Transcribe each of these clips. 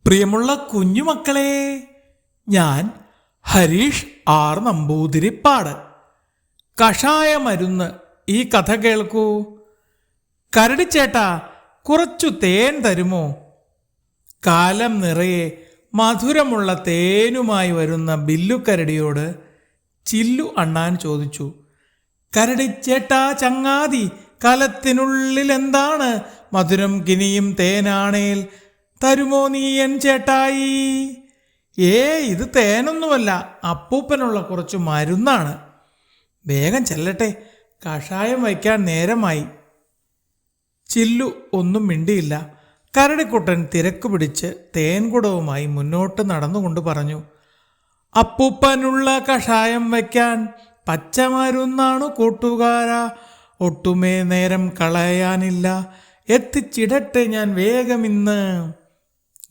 പ്രിയമുള്ള കുഞ്ഞുമക്കളെ, ഞാൻ ഹരീഷ് ആർ നമ്പൂതിരിപ്പാട്. കഷായ മരുന്ന് ഈ കഥ കേൾക്കൂ. കരടിച്ചേട്ടാ, കുറച്ചു തേൻ തരുമോ? കാലം നിറയെ മധുരമുള്ള തേനുമായി വരുന്ന ബില്ലുക്കരടിയോട് ചില്ലു അണ്ണാൻ ചോദിച്ചു. കരടിച്ചേട്ടാ ചങ്ങാതി, കലത്തിനുള്ളിൽ എന്താണ്? മധുരം കിനിയും തേനാണേൽ തരുമോ നീ എൻ ചേട്ടായി? ഇത് തേനൊന്നുമല്ല, അപ്പൂപ്പനുള്ള കുറച്ച് മരുന്നാണ്. വേഗം ചെല്ലട്ടെ, കഷായം വയ്ക്കാൻ നേരമായി. ചില്ലു ഒന്നും മിണ്ടിയില്ല. കരടിക്കുട്ടൻ തിരക്ക് പിടിച്ച് തേൻകുടവുമായി മുന്നോട്ട് നടന്നുകൊണ്ട് പറഞ്ഞു, അപ്പൂപ്പനുള്ള കഷായം വയ്ക്കാൻ പച്ചമരുന്നാണു കൂട്ടുകാരാ, ഒട്ടുമേ നേരം കളയാനില്ല, എത്തിച്ചിടട്ടെ ഞാൻ വേഗമിന്ന്.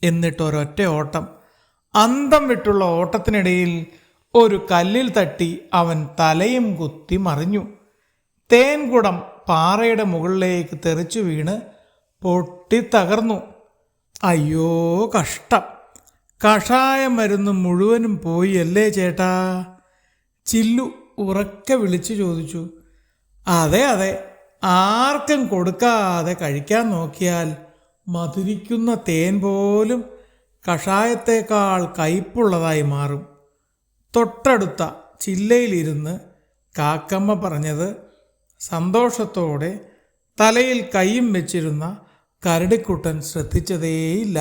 എന്നിട്ടൊരൊറ്റ ഓട്ടം. അന്തം വിട്ടുള്ള ഓട്ടത്തിനിടയിൽ ഒരു കല്ലിൽ തട്ടി അവൻ തലയും കുത്തി മറിഞ്ഞു. തേൻകുടം പാറയുടെ മുകളിലേക്ക് തെറിച്ചു വീണ് പൊട്ടിത്തകർന്നു. അയ്യോ കഷ്ടം! കഷായ മരുന്ന് മുഴുവനും പോയി അല്ലേ ചേട്ടാ? ചില്ലു ഉറക്കെ വിളിച്ചു ചോദിച്ചു. അതെ അതെ, ആർക്കും കൊടുക്കാതെ കഴിക്കാൻ നോക്കിയാൽ മധുരിക്കുന്ന തേൻ പോലും കഷായത്തേക്കാൾ കയ്പുള്ളതായി മാറും. തൊട്ടടുത്ത ചില്ലയിലിരുന്ന് കാക്കമ്മ പറഞ്ഞത് സന്തോഷത്തോടെ തലയിൽ കൈയും വെച്ചിരുന്ന കരടിക്കുട്ടൻ ശ്രദ്ധിച്ചതേയില്ല.